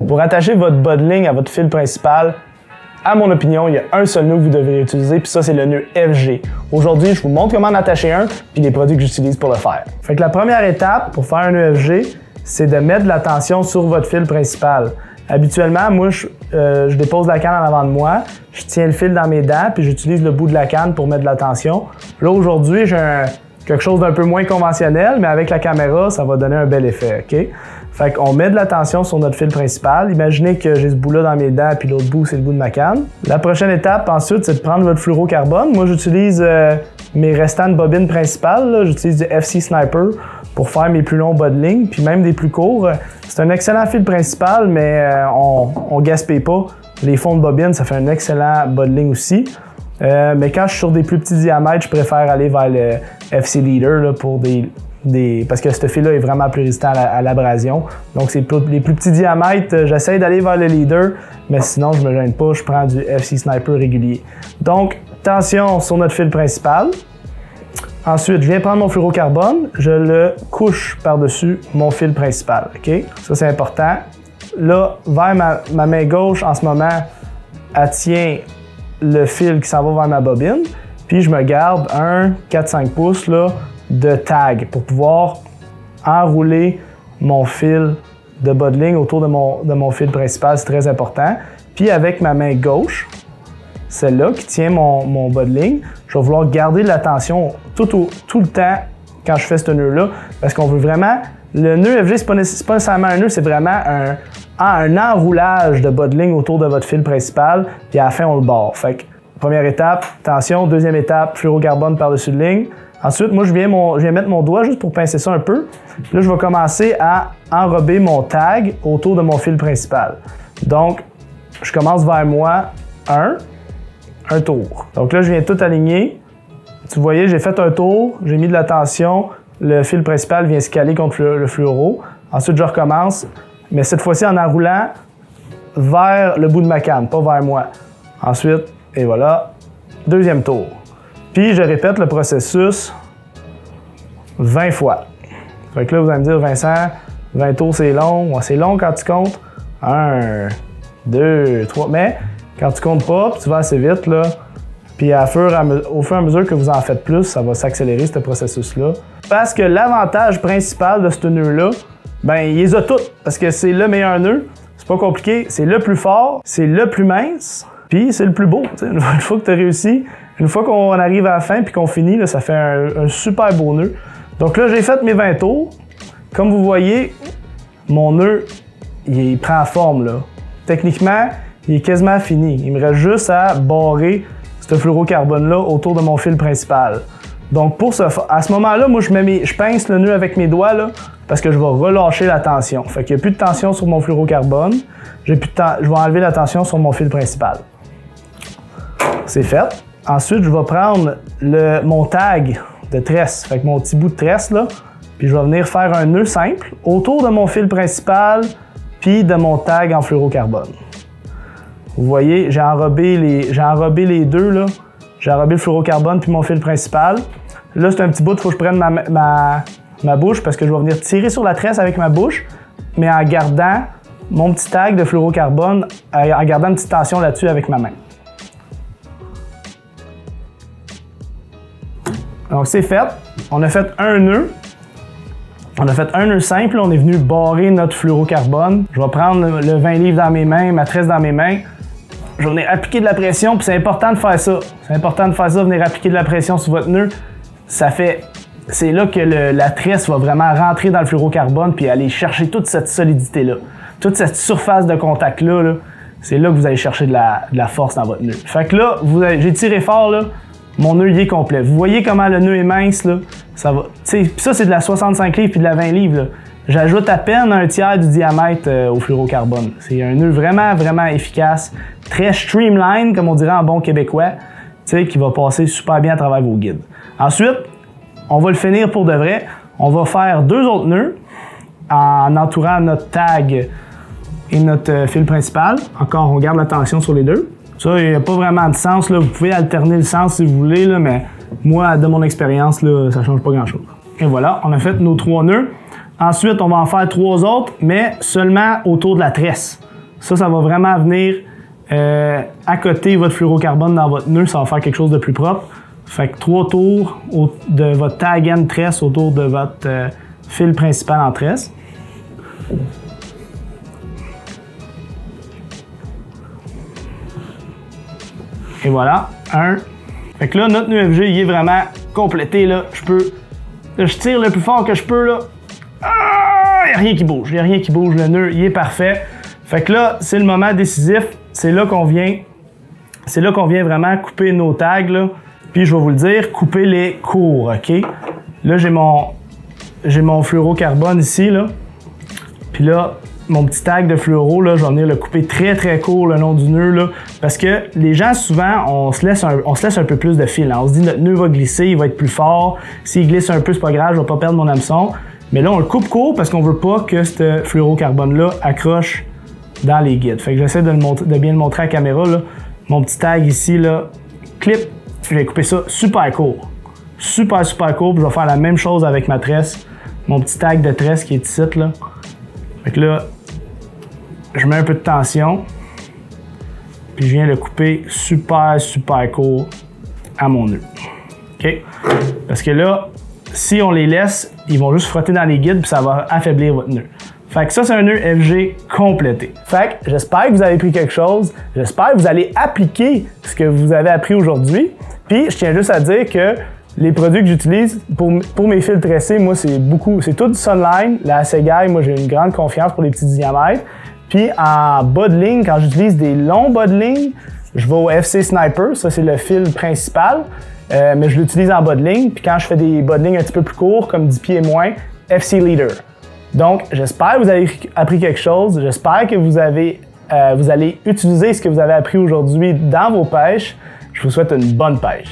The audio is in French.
Pour attacher votre bas de ligne à votre fil principal, à mon opinion, il y a un seul nœud que vous devriez utiliser, puis ça, c'est le nœud FG. Aujourd'hui, je vous montre comment en attacher un, puis les produits que j'utilise pour le faire. Fait que la première étape pour faire un nœud FG, c'est de mettre de la tension sur votre fil principal. Habituellement, moi, je dépose la canne en avant de moi, je tiens le fil dans mes dents, puis j'utilise le bout de la canne pour mettre de la tension. Là, aujourd'hui, j'ai quelque chose d'un peu moins conventionnel, mais avec la caméra, ça va donner un bel effet, OK? Fait qu'on met de la tension sur notre fil principal. Imaginez que j'ai ce bout-là dans mes dents, puis l'autre bout, c'est le bout de ma canne. La prochaine étape, ensuite, c'est de prendre votre fluorocarbone. Moi, j'utilise mes restants de bobines principales. J'utilise du FC Sniper pour faire mes plus longs bas de ligne, puis même des plus courts. C'est un excellent fil principal, mais on gaspille pas. Les fonds de bobine, ça fait un excellent bas de ligne aussi. Mais quand je suis sur des plus petits diamètres, je préfère aller vers le FC Leader là, pour parce que ce fil-là est vraiment plus résistant à l'abrasion. Donc, c'est les plus petits diamètres, j'essaie d'aller vers le leader, mais sinon, je me gêne pas, je prends du FC Sniper régulier. Donc, tension sur notre fil principal. Ensuite, je viens prendre mon fluorocarbone, je le couche par-dessus mon fil principal. OK? Ça, c'est important. Là, vers ma main gauche, en ce moment, elle tient le fil qui s'en va vers ma bobine. Puis, je me garde un 4-5 pouces là, de tag pour pouvoir enrouler mon fil de bas de ligne autour de mon fil principal, c'est très important. Puis avec ma main gauche, celle-là qui tient mon bas de ligne, je vais vouloir garder de la tension tout le temps quand je fais ce nœud-là, parce qu'on veut vraiment... Le nœud FG, c'est pas nécessairement un nœud, c'est vraiment un enroulage de bas de ligne autour de votre fil principal, puis à la fin, on le barre. Fait que, première étape, tension. Deuxième étape, fluorocarbone par-dessus de ligne. Ensuite, moi, je viens mettre mon doigt juste pour pincer ça un peu. Là, je vais commencer à enrober mon tag autour de mon fil principal. Donc, je commence vers moi, un tour. Donc là, je viens tout aligner. Tu voyez, j'ai fait un tour, j'ai mis de la tension, le fil principal vient se caler contre le fluoro. Ensuite, je recommence, mais cette fois-ci en enroulant vers le bout de ma canne, pas vers moi. Ensuite, et voilà, deuxième tour. Puis, je répète le processus 20 fois. Fait que là, vous allez me dire, Vincent, 20 tours, c'est long. Ouais, c'est long quand tu comptes. 1, 2, 3. Mais quand tu comptes pas, puis tu vas assez vite, là, puis au fur et à mesure que vous en faites plus, ça va s'accélérer, ce processus-là. Parce que l'avantage principal de ce nœud-là, ben, il les a toutes. Parce que c'est le meilleur nœud. C'est pas compliqué. C'est le plus fort, c'est le plus mince, puis c'est le plus beau. Une fois que tu as réussi, une fois qu'on arrive à la fin puis qu'on finit, là, ça fait un super beau nœud. Donc là, j'ai fait mes 20 tours. Comme vous voyez, mon nœud, il prend forme. Là. Techniquement, il est quasiment fini. Il me reste juste à barrer ce fluorocarbone-là autour de mon fil principal. Donc à ce moment-là, moi, je pince le nœud avec mes doigts là, parce que je vais relâcher la tension. Fait qu'il n'y a plus de tension sur mon fluorocarbone. Je vais enlever la tension sur mon fil principal. C'est fait. Ensuite, je vais prendre mon tag de tresse, fait que mon petit bout de tresse là, puis je vais venir faire un nœud simple autour de mon fil principal puis de mon tag en fluorocarbone. Vous voyez, j'ai enrobé les deux là, j'ai enrobé le fluorocarbone puis mon fil principal. Là, c'est un petit bout, il faut que je prenne ma bouche parce que je vais venir tirer sur la tresse avec ma bouche, mais en gardant mon petit tag de fluorocarbone, en gardant une petite tension là-dessus avec ma main. Donc c'est fait, on a fait un nœud. On a fait un nœud simple, on est venu barrer notre fluorocarbone. Je vais prendre le 20 livres dans mes mains, ma tresse dans mes mains. Je vais venir appliquer de la pression, puis c'est important de faire ça. C'est important de faire ça, venir appliquer de la pression sur votre nœud. C'est là que la tresse va vraiment rentrer dans le fluorocarbone puis aller chercher toute cette solidité-là. Toute cette surface de contact-là, là, c'est là que vous allez chercher de la force dans votre nœud. Fait que là, j'ai tiré fort, là. Mon nœud, il est complet. Vous voyez comment le nœud est mince, là? Ça va. Puis ça, c'est de la 65 livres puis de la 20 livres, là. J'ajoute à peine un tiers du diamètre au fluorocarbone. C'est un nœud vraiment, vraiment efficace. Très streamline, comme on dirait en bon québécois, qui va passer super bien à travers vos guides. Ensuite, on va le finir pour de vrai. On va faire deux autres nœuds en entourant notre tag et notre fil principal. Encore, on garde la tension sur les deux. Ça, il n'y a pas vraiment de sens. Là. Vous pouvez alterner le sens si vous voulez, là, mais moi, de mon expérience, là, ça ne change pas grand-chose. Et voilà, on a fait nos 3 nœuds. Ensuite, on va en faire 3 autres, mais seulement autour de la tresse. Ça va vraiment venir accoter votre fluorocarbone dans votre nœud, ça va faire quelque chose de plus propre. Fait que 3 tours de votre tag end tresse autour de votre fil principal en tresse. Et voilà, 1. Fait que là, notre nœud FG, il est vraiment complété, là. Je tire le plus fort que je peux, là. Il n'y a rien qui bouge, le nœud, il est parfait. Fait que là, c'est le moment décisif. C'est là qu'on vient vraiment couper nos tags, là. Puis je vais vous le dire, couper les courts, OK? Là, j'ai mon fluorocarbone ici, là. Puis là, mon petit tag de fluoro, là, je vais venir le couper très très court le long du nœud, là, parce que les gens, souvent, on se laisse un peu plus de fil. Hein. On se dit, notre nœud va glisser, il va être plus fort. S'il glisse un peu, c'est pas grave, je vais pas perdre mon hameçon. Mais là, on le coupe court parce qu'on veut pas que ce fluorocarbone-là accroche dans les guides. Fait que j'essaie de bien le montrer à la caméra, là. Mon petit tag ici, là, clip, je vais couper ça super court. Super court, puis je vais faire la même chose avec ma tresse. Mon petit tag de tresse qui est ici, là. Fait que là, je mets un peu de tension, puis je viens le couper super court à mon nœud. OK? Parce que là, si on les laisse, ils vont juste frotter dans les guides, puis ça va affaiblir votre nœud. Fait que ça, c'est un nœud FG complété. Fait que j'espère que vous avez pris quelque chose. J'espère que vous allez appliquer ce que vous avez appris aujourd'hui. Puis, je tiens juste à dire que les produits que j'utilise pour mes fils tressés, moi, c'est tout du Sunline. La Assegai, moi, j'ai une grande confiance pour les petits diamètres. Puis, en bas de ligne, quand j'utilise des longs bas de ligne, je vais au FC Sniper. Ça, c'est le fil principal. Mais je l'utilise en bas de ligne. Puis, quand je fais des bas de ligne un petit peu plus courts, comme 10 pieds et moins, FC Leader. Donc, j'espère que vous avez appris quelque chose. J'espère que vous allez utiliser ce que vous avez appris aujourd'hui dans vos pêches. Je vous souhaite une bonne pêche.